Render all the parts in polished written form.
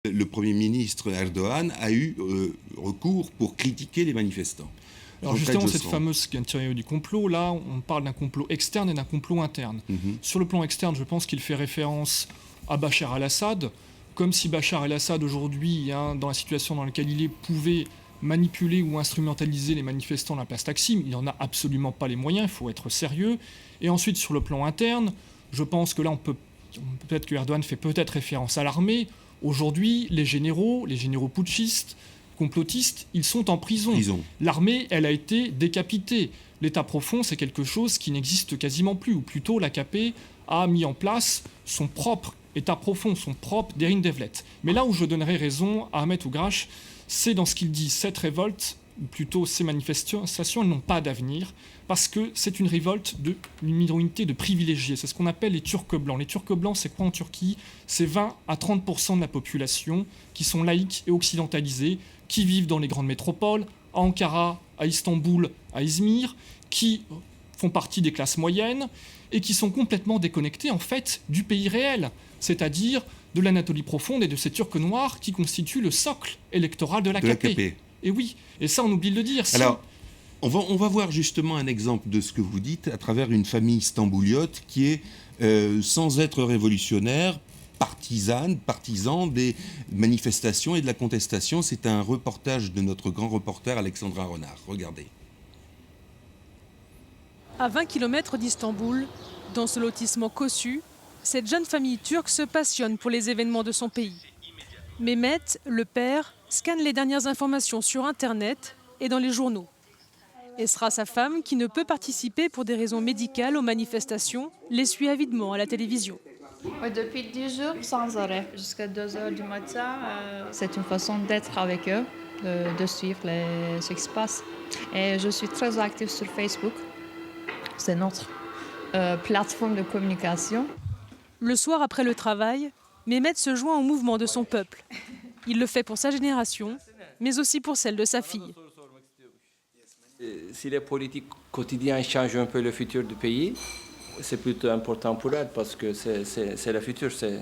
Le Premier ministre Erdogan a eu recours pour critiquer les manifestants. Alors justement, cette fameuse théorie du complot, là, on parle d'un complot externe et d'un complot interne. Sur le plan externe, je pense qu'il fait référence à Bachar al-Assad, comme si Bachar al-Assad, aujourd'hui, dans la situation dans laquelle il est, pouvait manipuler ou instrumentaliser les manifestants de la place Taksim. Il n'en a absolument pas les moyens, il faut être sérieux. Et ensuite, sur le plan interne, je pense que là, peut-être que Erdogan fait peut-être référence à l'armée. Aujourd'hui, les généraux putschistes, complotistes, ils sont en prison. L'armée, elle a été décapitée. L'État profond, c'est quelque chose qui n'existe quasiment plus, ou plutôt l'AKP a mis en place son propre État profond, son propre Derin Devlet. Mais là où je donnerais raison à Ahmet Ougrache, c'est dans ce qu'il dit. Cette révolte, ou plutôt ces manifestations, elles n'ont pas d'avenir, parce que c'est une révolte d'une minorité de privilégiés. C'est ce qu'on appelle les Turcs blancs. Les Turcs blancs, c'est quoi en Turquie? C'est 20 à 30% de la population qui sont laïques et occidentalisés, qui vivent dans les grandes métropoles, à Ankara, à Istanbul, à Izmir, qui font partie des classes moyennes et qui sont complètement déconnectés en fait du pays réel, c'est-à-dire de l'Anatolie profonde et de ces Turcs noirs qui constituent le socle électoral de l'AKP. Et oui, et ça on oublie de le dire. Alors, on va voir justement un exemple de ce que vous dites à travers une famille stambouliote qui est, sans être révolutionnaire, partisan des manifestations et de la contestation. C'est un reportage de notre grand reporter Alexandra Renard. Regardez. À 20 km d'Istanbul, dans ce lotissement cossu, cette jeune famille turque se passionne pour les événements de son pays. Mehmet, le père, scanne les dernières informations sur Internet et dans les journaux. Esra, sa femme, qui ne peut participer pour des raisons médicales aux manifestations, les suit avidement à la télévision. Oui, depuis 10 jours, sans arrêt, jusqu'à 2 heures du matin. C'est une façon d'être avec eux, de suivre ce qui se passe. Et je suis très active sur Facebook. C'est notre plateforme de communication. Le soir, après le travail, Mehmet se joint au mouvement de son peuple. Il le fait pour sa génération, mais aussi pour celle de sa fille. Si les politiques quotidiennes changent un peu le futur du pays, c'est plutôt important pour elle parce que c'est le futur, c'est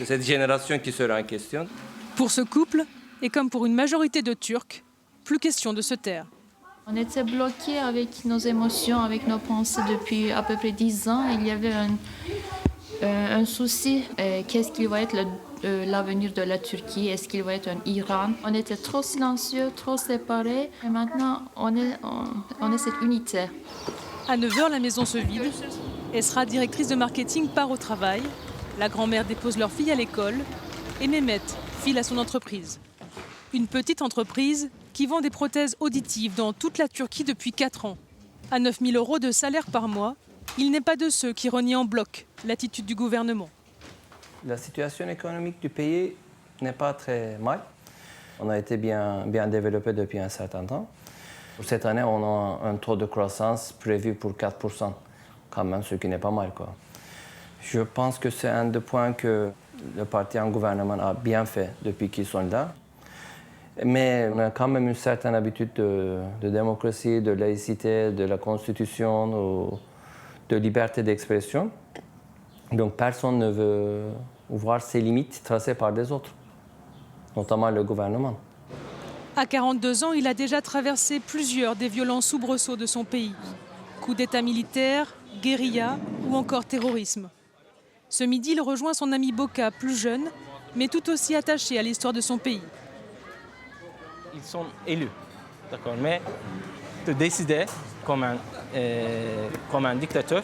cette génération qui sera en question. Pour ce couple, et comme pour une majorité de Turcs, plus question de se taire. On était bloqués avec nos émotions, avec nos pensées depuis à peu près 10 ans. Il y avait un souci. Qu'est-ce qui va être l'avenir de la Turquie? Est-ce qu'il va être un Iran? On était trop silencieux, trop séparés. Et maintenant, on est cette unité. À 9h, la maison se vide. Esra, directrice de marketing, part au travail. La grand-mère dépose leur fille à l'école. Et Mehmet file à son entreprise. Une petite entreprise qui vend des prothèses auditives dans toute la Turquie depuis 4 ans. À 9 000 € de salaire par mois, il n'est pas de ceux qui renient en bloc l'attitude du gouvernement. La situation économique du pays n'est pas très mal. On a été bien développé depuis un certain temps. Pour cette année, on a un taux de croissance prévu pour 4%, quand même, ce qui n'est pas mal, quoi. Je pense que c'est un des points que le parti en gouvernement a bien fait depuis qu'ils sont là. Mais on a quand même une certaine habitude de démocratie, de laïcité, de la Constitution, de liberté d'expression. Donc personne ne veut voir ses limites tracées par des autres, notamment le gouvernement. À 42 ans, il a déjà traversé plusieurs des violents soubresauts de son pays. Coup d'État militaire, guérilla ou encore terrorisme. Ce midi, il rejoint son ami Boka, plus jeune, mais tout aussi attaché à l'histoire de son pays. Ils sont élus, d'accord, mais de décider comme un dictateur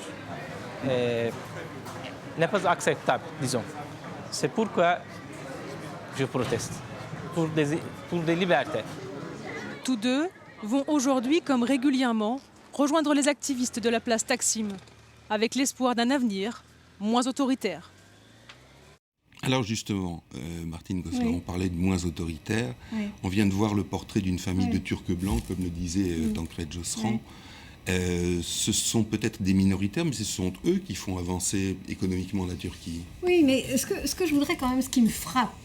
n'est pas acceptable, disons. C'est pourquoi je proteste, pour des libertés. Tous deux vont aujourd'hui, comme régulièrement, rejoindre les activistes de la place Taksim, avec l'espoir d'un avenir moins autoritaire. Alors justement, Martine Gosselin, Oui. on parlait de moins autoritaire. Oui. On vient de voir le portrait d'une famille Oui. de Turcs blancs, comme le disait Tancred Josserand. Oui. Ce sont peut-être des minoritaires, mais ce sont eux qui font avancer économiquement la Turquie. Oui, mais ce que je voudrais quand même, ce qui me frappe,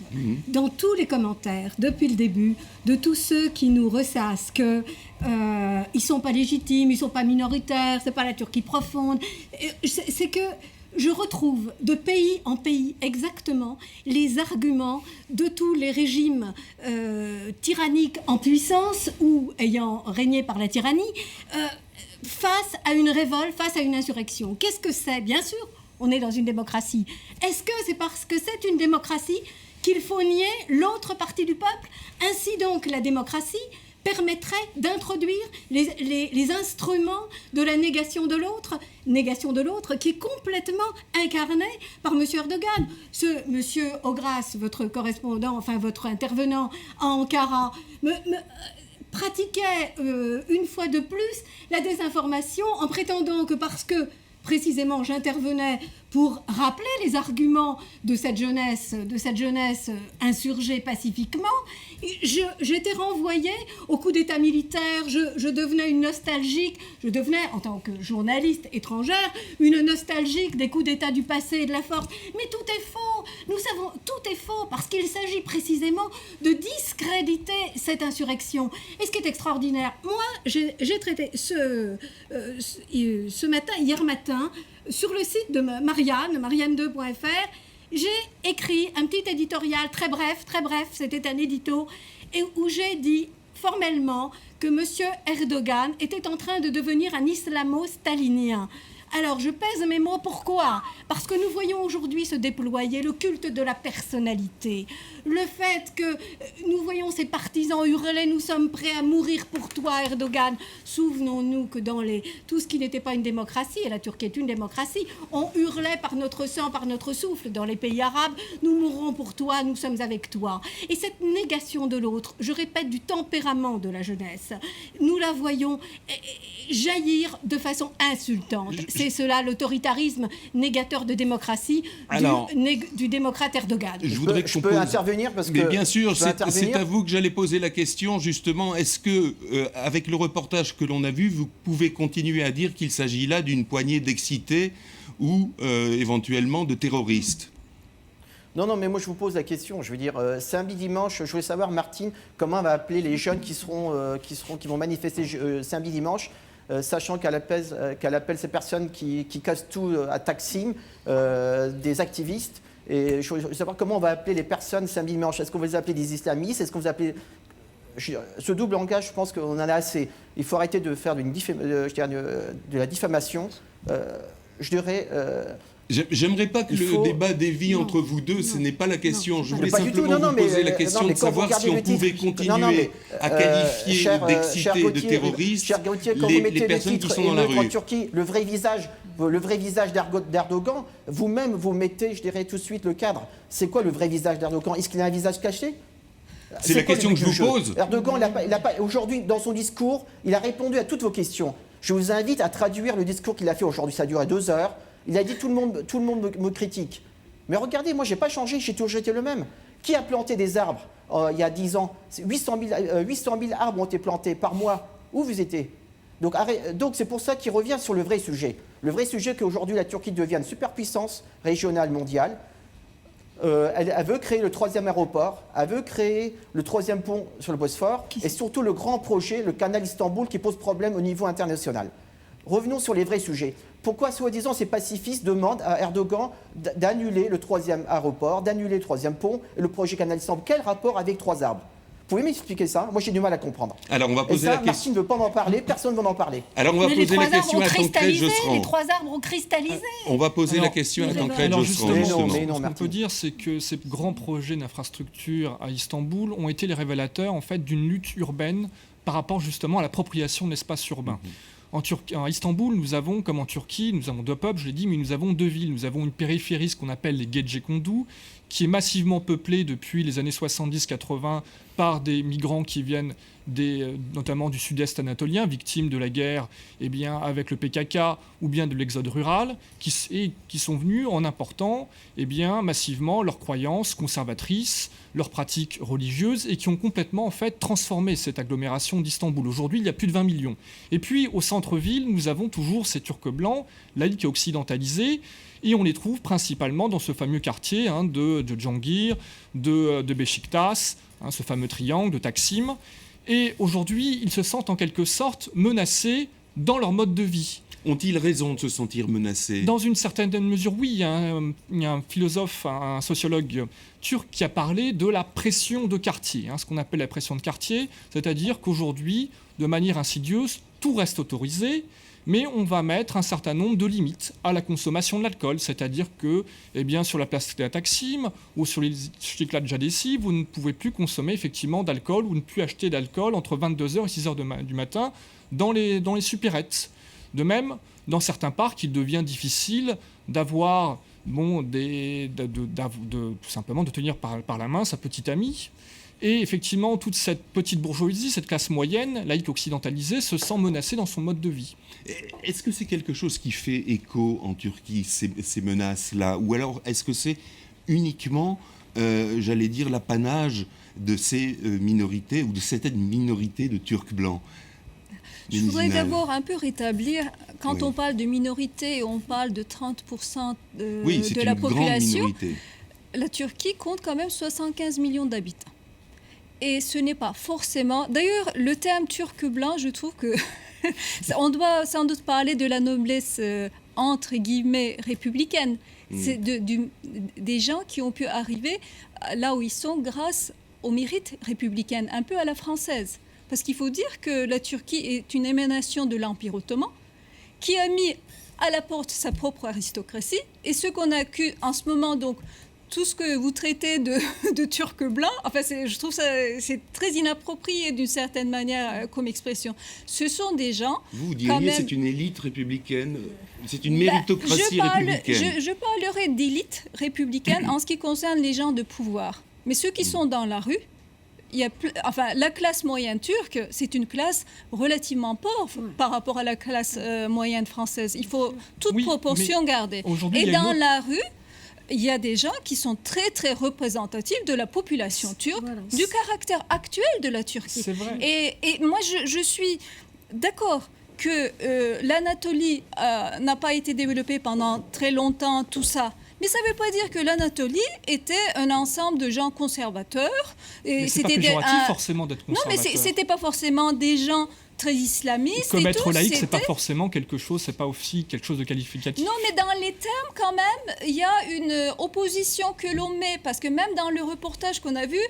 dans tous les commentaires, depuis le début, de tous ceux qui nous ressassent qu'ils ne sont pas légitimes, ils ne sont pas minoritaires, ce n'est pas la Turquie profonde, c'est que je retrouve de pays en pays exactement les arguments de tous les régimes tyranniques en puissance ou ayant régné par la tyrannie face à une révolte, face à une insurrection. Qu'est-ce que c'est ? Bien sûr, on est dans une démocratie. Est-ce que c'est parce que c'est une démocratie qu'il faut nier l'autre partie du peuple ? Ainsi donc, la démocratie permettrait d'introduire les instruments de la négation de l'autre qui est complètement incarnée par M. Erdogan. M. Ogras, votre correspondant, enfin votre intervenant à Ankara, pratiquait une fois de plus la désinformation en prétendant que parce que précisément j'intervenais pour rappeler les arguments de cette jeunesse insurgée pacifiquement, j'étais renvoyée au coup d'État militaire, je devenais une nostalgique, en tant que journaliste étrangère, une nostalgique des coups d'État du passé et de la force. Mais tout est faux, nous savons, tout est faux, parce qu'il s'agit précisément de discréditer cette insurrection. Et ce qui est extraordinaire, moi, j'ai traité hier matin, sur le site de marianne2.fr, j'ai écrit un petit éditorial très bref, c'était un édito, et où j'ai dit formellement que M. Erdogan était en train de devenir un islamo-stalinien. Alors, je pèse mes mots, pourquoi ? Parce que nous voyons aujourd'hui se déployer le culte de la personnalité. Le fait que nous voyons ces partisans hurler « Nous sommes prêts à mourir pour toi, Erdogan ». Souvenons-nous que dans tout ce qui n'était pas une démocratie, et la Turquie est une démocratie, on hurlait par notre sang, par notre souffle. Dans les pays arabes, nous mourrons pour toi, nous sommes avec toi. Et cette négation de l'autre, je répète, du tempérament de la jeunesse, nous la voyons jaillir de façon insultante. C'est cela, l'autoritarisme négateur de démocratie du démocrate Erdogan. Je peux intervenir parce que... Mais bien sûr, c'est à vous que j'allais poser la question, justement. Est-ce que, avec le reportage que l'on a vu, vous pouvez continuer à dire qu'il s'agit là d'une poignée d'excités ou éventuellement de terroristes ? Non, mais moi je vous pose la question. Je veux dire, samedi, dimanche, je voulais savoir, Martine, comment on va appeler les jeunes qui vont manifester samedi, dimanche, sachant qu'elle appelle ces personnes qui cassent tout à Taksim, des activistes. Et je veux savoir comment on va appeler les personnes samedi, dimanche. Est-ce qu'on va les appeler des islamistes ? Est-ce qu'on va les appeler... Ce double langage, je pense qu'on en a assez. Il faut arrêter de faire de la diffamation. Je dirais... J'aimerais pas que le débat dévie entre vous deux, ce n'est pas la question. Je voulais simplement vous poser la question de savoir si on pouvait continuer à qualifier d'excités, de terroristes les personnes qui sont dans la rue. En Turquie, le vrai visage d'Erdogan, vous-même, vous mettez, je dirais tout de suite, le cadre. C'est quoi le vrai visage d'Erdogan ? Est-ce qu'il a un visage caché ? C'est la question que je vous pose. Erdogan, aujourd'hui, dans son discours, il a répondu à toutes vos questions. Je vous invite à traduire le discours qu'il a fait aujourd'hui. Ça a duré 2 heures. Il a dit tout le monde me critique. Mais regardez, moi, je n'ai pas changé, j'ai toujours été le même. Qui a planté des arbres il y a 10 ans ? 800 000 arbres ont été plantés par mois. Où vous étiez ? Donc c'est pour ça qu'il revient sur le vrai sujet. Le vrai sujet qu'aujourd'hui, la Turquie devient une superpuissance régionale mondiale. Elle veut créer le 3e aéroport, elle veut créer le 3e pont sur le Bosphore, et surtout le grand projet, le canal Istanbul, qui pose problème au niveau international. Revenons sur les vrais sujets. Pourquoi, soi-disant, ces pacifistes demandent à Erdogan d'annuler le 3e aéroport, d'annuler le 3e pont et le projet Canal Istanbul ? Quel rapport avec 3 arbres ? Vous pouvez m'expliquer ça ? Moi, j'ai du mal à comprendre. Alors, on va poser la question. Martine ne veut pas en parler, personne ne va en parler. Alors, on va poser la question à Tancrède Josserand. Les 3 arbres ont cristallisé. On va poser la question à Tancrède Josserand. Ce qu'on peut dire, c'est que ces grands projets d'infrastructure à Istanbul ont été les révélateurs, en fait, d'une lutte urbaine par rapport, justement, à l'appropriation de l'espace urbain. À Istanbul, nous avons, comme en Turquie, nous avons 2 peuples, je l'ai dit, mais nous avons 2 villes. Nous avons une périphérie, ce qu'on appelle les Gecekondu, qui est massivement peuplée depuis les années 70-80 par des migrants qui viennent notamment du sud-est anatolien, victimes de la guerre avec le PKK ou bien de l'exode rural, qui sont venus en important massivement leurs croyances conservatrices, leurs pratiques religieuses, et qui ont complètement en fait transformé cette agglomération d'Istanbul. Aujourd'hui, il y a plus de 20 millions. Et puis au centre-ville, nous avons toujours ces Turcs blancs, laïcs et occidentalisés, et on les trouve principalement dans ce fameux quartier de Cihangir, de Beşiktaş, ce fameux triangle de Taksim. Et aujourd'hui, ils se sentent en quelque sorte menacés dans leur mode de vie. Ont-ils raison de se sentir menacés? Dans une certaine mesure, oui. Il y a un philosophe, un sociologue turc qui a parlé de la pression de quartier, ce qu'on appelle la pression de quartier, c'est-à-dire qu'aujourd'hui, de manière insidieuse, tout reste autorisé, mais on va mettre un certain nombre de limites à la consommation de l'alcool, c'est-à-dire que sur la place de la Taksim ou sur les Istiklal Caddesi, vous ne pouvez plus consommer effectivement d'alcool ou ne plus acheter d'alcool entre 22h et 6h du matin dans les supérettes. De même, dans certains parcs, il devient difficile d'avoir, tout simplement de tenir par la main sa petite amie. Et effectivement, toute cette petite bourgeoisie, cette classe moyenne, laïque occidentalisée, se sent menacée dans son mode de vie. Est-ce que c'est quelque chose qui fait écho en Turquie, ces menaces-là? Ou alors est-ce que c'est uniquement, l'apanage de ces minorités ou de certaines minorités de Turcs blancs? Je voudrais d'abord un peu rétablir, quand on parle de minorité, on parle de 30% de la population. La Turquie compte quand même 75 millions d'habitants. Et ce n'est pas forcément... D'ailleurs, le terme turc blanc, je trouve que on doit sans doute parler de la noblesse, entre guillemets, républicaine. C'est des gens qui ont pu arriver là où ils sont grâce au mérite républicain, un peu à la française. Parce qu'il faut dire que la Turquie est une émanation de l'Empire ottoman qui a mis à la porte sa propre aristocratie. Et ce qu'on a en ce moment, donc, tout ce que vous traitez de Turc blanc, je trouve ça c'est très inapproprié d'une certaine manière comme expression. Ce sont des gens... Vous diriez c'est une élite républicaine, c'est une méritocratie républicaine. Je parlerai d'élite républicaine en ce qui concerne les gens de pouvoir. Mais ceux qui sont dans la rue, la classe moyenne turque, c'est une classe relativement pauvre par rapport à la classe moyenne française. Il faut toute proportion garder. Et dans la rue, il y a des gens qui sont très, très représentatifs de la population turque, du caractère actuel de la Turquie. C'est vrai. Et moi, je suis d'accord que l'Anatolie n'a pas été développée pendant très longtemps, tout ça. Mais ça ne veut pas dire que l'Anatolie était un ensemble de gens conservateurs. Mais c'est pas péjoratif forcément d'être conservateur. Non, mais c'était pas forcément des gens très islamistes. Comme être laïque, c'est pas forcément quelque chose, c'est pas aussi quelque chose de qualificatif. Non, mais dans les termes, quand même, il y a une opposition que l'on met, parce que même dans le reportage qu'on a vu,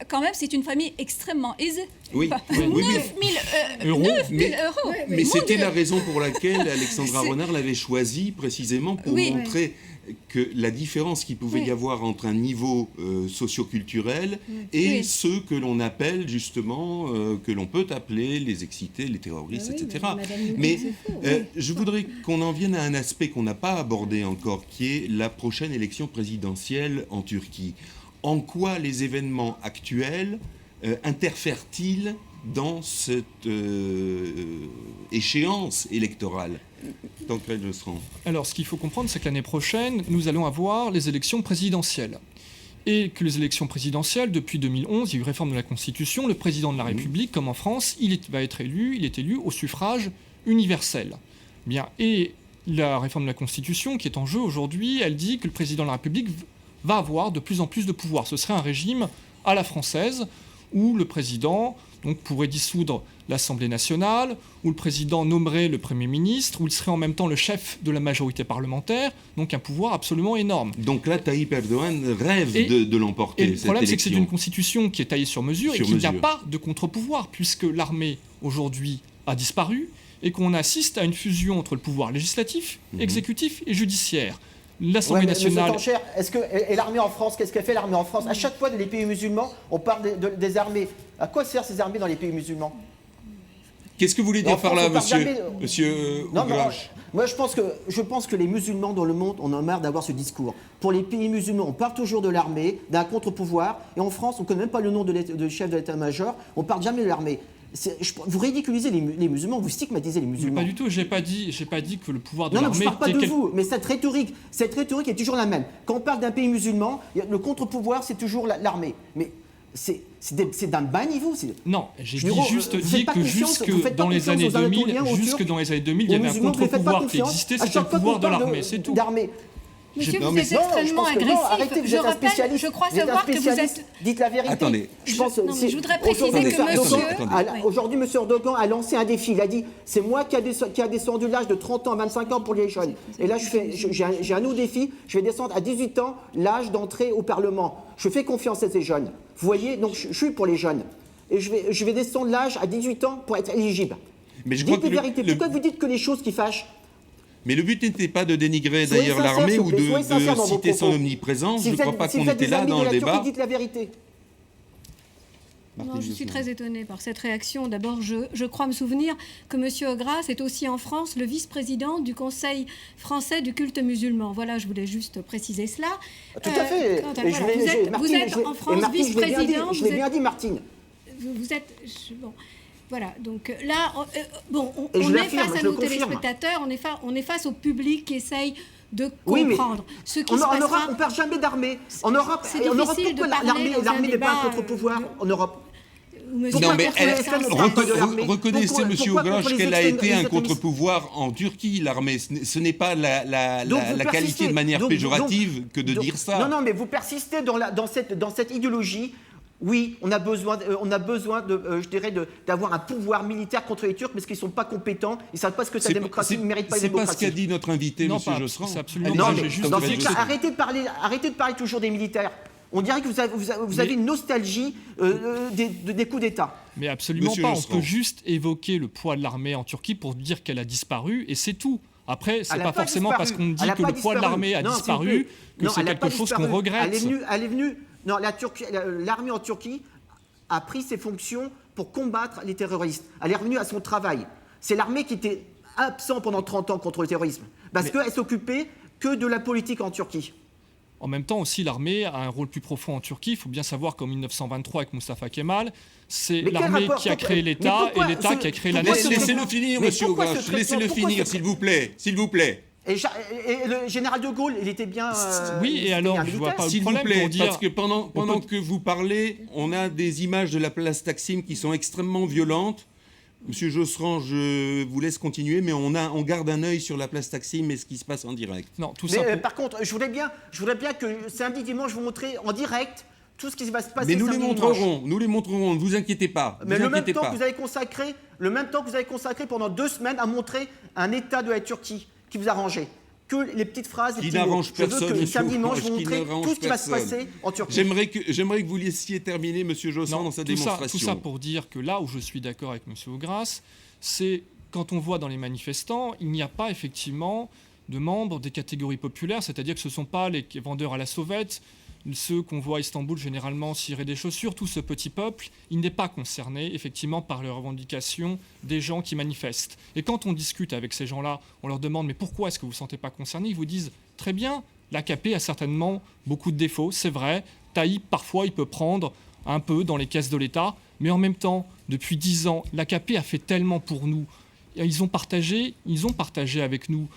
quand même, c'est une famille extrêmement aisée. Oui, 9 000 euros. Mais c'était la raison pour laquelle Alexandra Renard l'avait choisi, précisément pour montrer que la différence qu'il pouvait y avoir entre un niveau socio-culturel et ceux que l'on appelle justement, que l'on peut appeler les excités, les terroristes, etc. Mais je voudrais qu'on en vienne à un aspect qu'on n'a pas abordé encore, qui est la prochaine élection présidentielle en Turquie. En quoi les événements actuels interfèrent-ils dans cette échéance électorale? Alors, ce qu'il faut comprendre, c'est que l'année prochaine, nous allons avoir les élections présidentielles. Et que les élections présidentielles, depuis 2011, il y a eu réforme de la Constitution, le président de la République, comme en France, il est élu au suffrage universel. Bien, et la réforme de la Constitution, qui est en jeu aujourd'hui, elle dit que le président de la République va avoir de plus en plus de pouvoir. Ce serait un régime à la française, où le président pourrait dissoudre l'Assemblée nationale, où le président nommerait le Premier ministre, où il serait en même temps le chef de la majorité parlementaire, donc un pouvoir absolument énorme. Donc là, Tayyip Erdogan rêve de l'emporter. Et le problème, c'est que c'est une constitution qui est taillée sur mesure et qu'il n'y a pas de contre-pouvoir, puisque l'armée, aujourd'hui, a disparu, et qu'on assiste à une fusion entre le pouvoir législatif, exécutif et judiciaire. L'Assemblée nationale... Monsieur Tancher, et l'armée en France, qu'est-ce qu'elle fait l'armée en France? À chaque fois, dans les pays musulmans, on parle des armées. À quoi servent ces armées dans les pays musulmans? Qu'est-ce que vous voulez dire par là, monsieur Ougrache? Moi, je pense que les musulmans dans le monde, on en a marre d'avoir ce discours. Pour les pays musulmans, on parle toujours de l'armée, d'un contre-pouvoir. Et en France, on ne connaît même pas le nom de chef de l'état-major. On ne parle jamais de l'armée. Vous ridiculisez les musulmans, vous stigmatisez les musulmans. Mais pas du tout, j'ai pas dit que le pouvoir de l'armée... Non, je ne parle pas de vous, mais cette rhétorique est toujours la même. Quand on parle d'un pays musulman, le contre-pouvoir, c'est toujours l'armée. Mais c'est d'un bas niveau. Non, j'ai juste dit que jusque dans les années 2000, il y avait un contre-pouvoir qui existait, c'était le pouvoir de l'armée, c'est tout. Monsieur, vous êtes extrêmement agressif. Non, arrêtez, vous êtes un spécialiste. Je crois savoir que vous êtes... Dites la vérité. Attendez. Je voudrais préciser que monsieur... Aujourd'hui, M. Erdogan a lancé un défi. Il a dit, c'est moi qui a descendu l'âge de 30 ans à 25 ans pour les jeunes. Et là, j'ai un nouveau défi. Je vais descendre à 18 ans l'âge d'entrée au Parlement. Je fais confiance à ces jeunes. Vous voyez, donc je suis pour les jeunes. Et je vais descendre l'âge à 18 ans pour être éligible. Mais je crois que Pourquoi vous dites que les choses qui fâchent? Mais le but n'était pas de dénigrer d'ailleurs l'armée ou de citer son omniprésence. Je ne crois pas qu'on était là dans le débat. Dites la vérité. Non, je suis très étonnée par cette réaction. D'abord, je crois me souvenir que M. Ogras est aussi en France le vice-président du Conseil français du culte musulman. Voilà, je voulais juste préciser cela. Tout à fait. Vous êtes en France vice-président. Je l'ai bien dit, Martine. Vous êtes... Bon. Voilà, donc là, on est face à nos téléspectateurs, on est face au public qui essaye de comprendre ce qui se passera. En Europe, on ne perd jamais d'armée. En Europe, pourquoi l'armée n'est pas un contre-pouvoir en Europe? Non, mais reconnaissez, M. Ogras, qu'elle a été un contre-pouvoir en Turquie, l'armée. Ce n'est pas la qualité de manière péjorative que de dire ça. Non, mais vous persistez dans cette idéologie. Oui, on a besoin d'avoir un pouvoir militaire contre les Turcs parce qu'ils ne sont pas compétents, ils ne savent pas ce que c'est la démocratie, ils ne méritent pas la démocratie. C'est pas ce qu'a dit notre invité, M. Josserand. C'est absolument non, mais dans ce cas, arrêtez de parler toujours des militaires. On dirait que vous avez une nostalgie des coups d'État. Mais absolument pas. On peut juste évoquer le poids de l'armée en Turquie pour dire qu'elle a disparu, et c'est tout. Après, c'est pas forcément parce qu'on dit que le poids de l'armée a disparu que c'est quelque chose qu'on regrette. Elle est venue. Non, l'armée en Turquie a pris ses fonctions pour combattre les terroristes. Elle est revenue à son travail. C'est l'armée qui était absente pendant 30 ans contre le terrorisme. Parce qu'elle s'occupait que de la politique en Turquie. En même temps aussi, l'armée a un rôle plus profond en Turquie. Il faut bien savoir qu'en 1923, avec Mustafa Kemal, c'est l'armée qui a créé l'État et l'État qui a créé la nation. Laissez-le finir, M. Ogras. Laissez-le finir, s'il vous plaît. S'il vous plaît. Et le général de Gaulle, il était bien... oui, et alors, je ne vois pas le problème pour dire... Parce que pendant que vous parlez, on a des images de la place Taksim qui sont extrêmement violentes. Monsieur Josserand, je vous laisse continuer, mais on garde un œil sur la place Taksim et ce qui se passe en direct. Non, tout ça par contre, je voudrais bien que samedi, dimanche, vous montrer en direct tout ce qui va se passer. Mais nous les montrerons, ne vous inquiétez pas. Mais le même temps que vous avez consacré pendant 2 semaines à montrer un état de la Turquie qui vous a arrangé. Que les petites phrases... Qui n'arrange personne. Je veux que samedi dimanche, vous montrez tout ce qui va se passer en Turquie. J'aimerais que vous laissiez terminer, M. Josserand, dans sa démonstration. Tout ça pour dire que là où je suis d'accord avec M. Ogras, c'est quand on voit dans les manifestants, il n'y a pas effectivement de membres des catégories populaires, c'est-à-dire que ce ne sont pas les vendeurs à la sauvette, ceux qu'on voit à Istanbul généralement cirer des chaussures, tout ce petit peuple, il n'est pas concerné effectivement par les revendications des gens qui manifestent. Et quand on discute avec ces gens-là, on leur demande « mais pourquoi est-ce que vous ne vous sentez pas concerné ?» Ils vous disent « très bien, l'AKP a certainement beaucoup de défauts, c'est vrai, Tayyip parfois il peut prendre un peu dans les caisses de l'État, mais en même temps, depuis 10 ans, l'AKP a fait tellement pour nous. Ils ont partagé avec nous.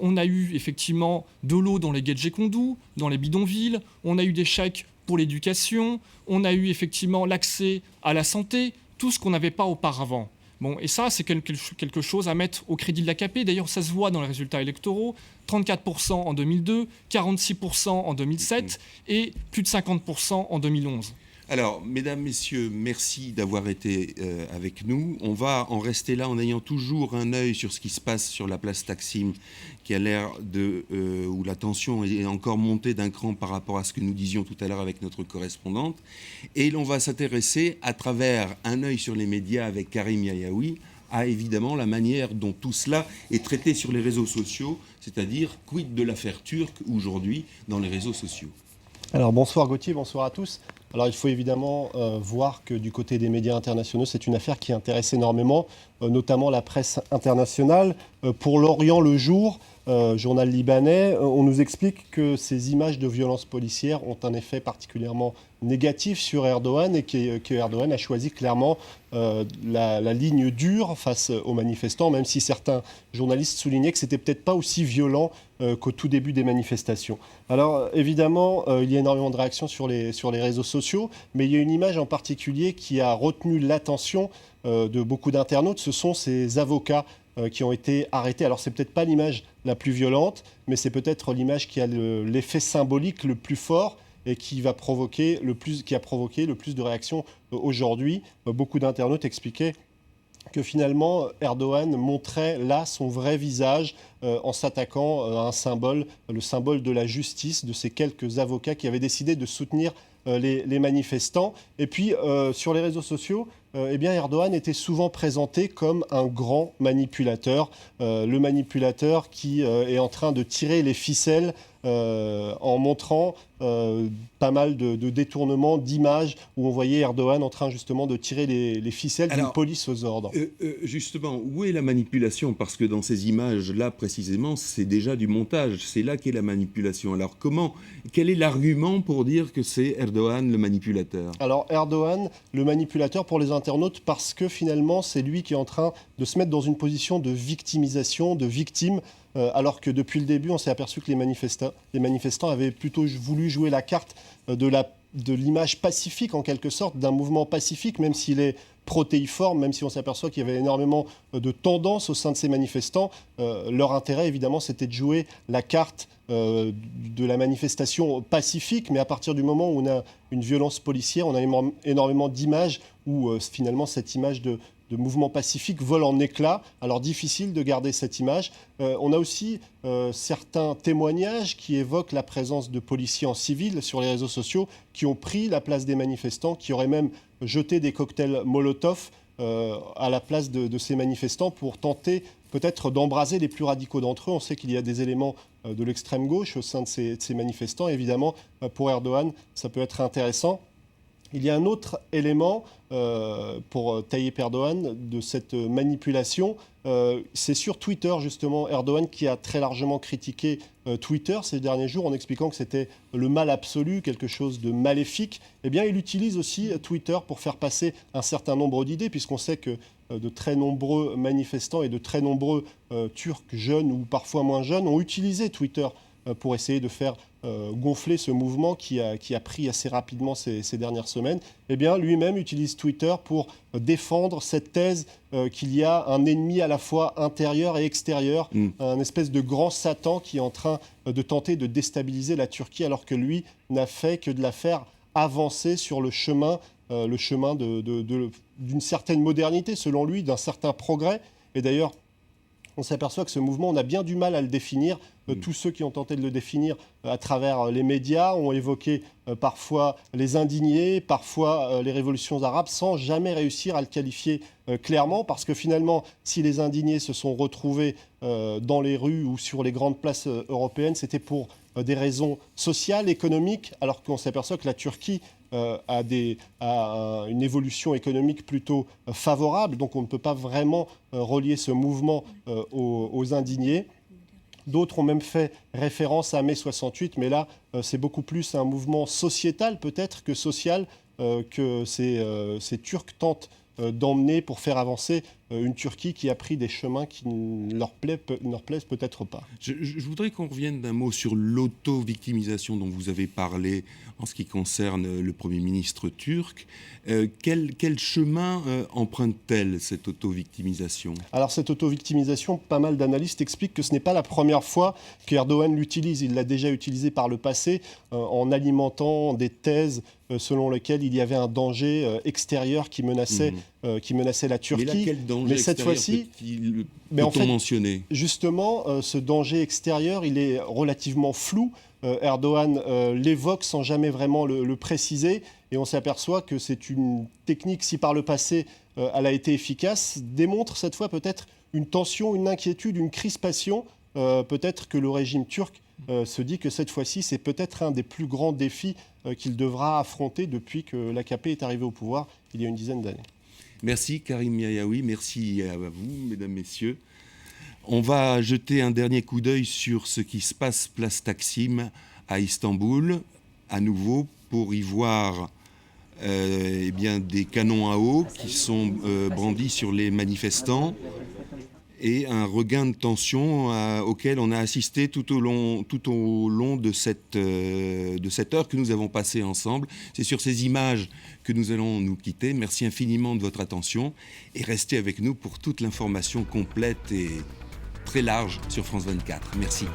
On a eu effectivement de l'eau dans les Gecekondu, dans les bidonvilles, on a eu des chèques pour l'éducation, on a eu effectivement l'accès à la santé, tout ce qu'on n'avait pas auparavant. Bon, et ça, c'est quelque chose à mettre au crédit de l'AKP. D'ailleurs, ça se voit dans les résultats électoraux. 34% en 2002, 46% en 2007 et plus de 50% en 2011. Alors, mesdames, messieurs, merci d'avoir été avec nous. On va en rester là en ayant toujours un œil sur ce qui se passe sur la place Taksim, qui a l'air où la tension est encore montée d'un cran par rapport à ce que nous disions tout à l'heure avec notre correspondante. Et l'on va s'intéresser à travers un œil sur les médias avec Karim Yayaoui à évidemment la manière dont tout cela est traité sur les réseaux sociaux, c'est-à-dire quid de l'affaire turque aujourd'hui dans les réseaux sociaux. Alors bonsoir Gauthier, bonsoir à tous. Alors il faut évidemment voir que du côté des médias internationaux, c'est une affaire qui intéresse énormément, notamment la presse internationale. Pour l'Orient le jour, journal libanais, on nous explique que ces images de violences policières ont un effet particulièrement négatif sur Erdogan et que Erdogan a choisi clairement la ligne dure face aux manifestants, même si certains journalistes soulignaient que c'était peut-être pas aussi violent qu'au tout début des manifestations. Alors évidemment, il y a énormément de réactions sur les réseaux sociaux, mais il y a une image en particulier qui a retenu l'attention de beaucoup d'internautes, ce sont ces avocats qui ont été arrêtés. Alors c'est peut-être pas l'image la plus violente, mais c'est peut-être l'image qui a l'effet symbolique le plus fort et qui a provoqué le plus de réactions aujourd'hui. Beaucoup d'internautes expliquaient que finalement Erdogan montrait là son vrai visage en s'attaquant à un symbole, le symbole de la justice, de ces quelques avocats qui avaient décidé de soutenir les manifestants. Et puis sur les réseaux sociaux, Erdogan était souvent présenté comme un grand manipulateur, le manipulateur qui est en train de tirer les ficelles en montrant pas mal de détournements d'images où on voyait Erdogan en train justement de tirer les ficelles d'une police aux ordres. Justement, où est la manipulation ? Parce que dans ces images-là, précisément, c'est déjà du montage. C'est là qu'est la manipulation. Alors quel est l'argument pour dire que c'est Erdogan le manipulateur ? Alors Erdogan, le manipulateur pour les internautes, parce que finalement, c'est lui qui est en train de se mettre dans une position de victimisation, de victime, alors que depuis le début, on s'est aperçu que les manifestants avaient plutôt voulu jouer la carte de l'image pacifique, en quelque sorte, d'un mouvement pacifique, même s'il est protéiforme, même si on s'aperçoit qu'il y avait énormément de tendances au sein de ces manifestants. Leur intérêt, évidemment, c'était de jouer la carte de la manifestation pacifique, mais à partir du moment où on a une violence policière, on a énormément d'images où finalement cette image de mouvement pacifique vole en éclats. Alors difficile de garder cette image. On a aussi certains témoignages qui évoquent la présence de policiers en civil sur les réseaux sociaux qui ont pris la place des manifestants, qui auraient même jeté des cocktails Molotov à la place de ces manifestants pour tenter peut-être d'embraser les plus radicaux d'entre eux. On sait qu'il y a des éléments de l'extrême gauche au sein de ces manifestants. Évidemment, pour Erdogan, ça peut être intéressant. Il y a un autre élément pour Tayyip Erdogan de cette manipulation. C'est sur Twitter, justement, Erdogan qui a très largement critiqué Twitter ces derniers jours en expliquant que c'était le mal absolu, quelque chose de maléfique. Eh bien, il utilise aussi Twitter pour faire passer un certain nombre d'idées, puisqu'on sait que de très nombreux manifestants et de très nombreux Turcs jeunes ou parfois moins jeunes ont utilisé Twitter pour essayer de faire gonfler ce mouvement qui a pris assez rapidement ces dernières semaines. Eh bien, lui-même utilise Twitter pour défendre cette thèse qu'il y a un ennemi à la fois intérieur et extérieur, un espèce de grand Satan qui est en train de tenter de déstabiliser la Turquie, alors que lui n'a fait que de la faire avancer sur le chemin d'une certaine modernité, selon lui, d'un certain progrès. Et d'ailleurs, on s'aperçoit que ce mouvement, on a bien du mal à le définir. Tous ceux qui ont tenté de le définir à travers les médias ont évoqué parfois les indignés, parfois les révolutions arabes, sans jamais réussir à le qualifier clairement, parce que finalement, si les indignés se sont retrouvés dans les rues ou sur les grandes places européennes, c'était pour des raisons sociales, économiques, alors qu'on s'aperçoit que la Turquie a une évolution économique plutôt favorable, donc on ne peut pas vraiment relier ce mouvement aux indignés. D'autres ont même fait référence à mai 68, mais là, c'est beaucoup plus un mouvement sociétal peut-être que social que ces Turcs tentent d'emmener pour faire avancer une Turquie qui a pris des chemins qui ne leur plaisent peut-être pas. Je voudrais qu'on revienne d'un mot sur l'auto-victimisation dont vous avez parlé en ce qui concerne le Premier ministre turc. Quel chemin emprunte-t-elle, cette auto-victimisation ? Alors cette auto-victimisation, pas mal d'analystes expliquent que ce n'est pas la première fois qu'Erdogan l'utilise. Il l'a déjà utilisé par le passé en alimentant des thèses selon lesquelles il y avait un danger extérieur qui menaçait la Turquie. Mais là, quel danger mais cette fois-ci, peut-on mentionner ? Justement, ce danger extérieur, il est relativement flou. Erdogan l'évoque sans jamais vraiment le préciser. Et on s'aperçoit que c'est une technique, si par le passé elle a été efficace, démontre cette fois peut-être une tension, une inquiétude, une crispation. Peut-être que le régime turc se dit que cette fois-ci, c'est peut-être un des plus grands défis qu'il devra affronter depuis que l'AKP est arrivé au pouvoir il y a une dizaine d'années. Merci Karim Miayaoui, merci à vous, mesdames, messieurs. On va jeter un dernier coup d'œil sur ce qui se passe place Taksim à Istanbul, à nouveau pour y voir des canons à eau qui sont brandis sur les manifestants et un regain de tension auquel on a assisté tout au long de cette heure que nous avons passée ensemble. C'est sur ces images que nous allons nous quitter. Merci infiniment de votre attention et restez avec nous pour toute l'information complète et très large sur France 24. Merci.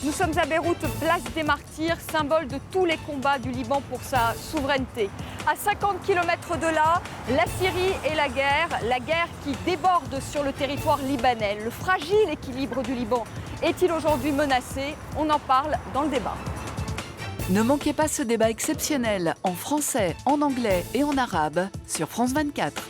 Nous sommes à Beyrouth, place des Martyrs, symbole de tous les combats du Liban pour sa souveraineté. À 50 km de là, la Syrie et la guerre qui déborde sur le territoire libanais. Le fragile équilibre du Liban est-il aujourd'hui menacé? On en parle dans le débat. Ne manquez pas ce débat exceptionnel en français, en anglais et en arabe sur France 24.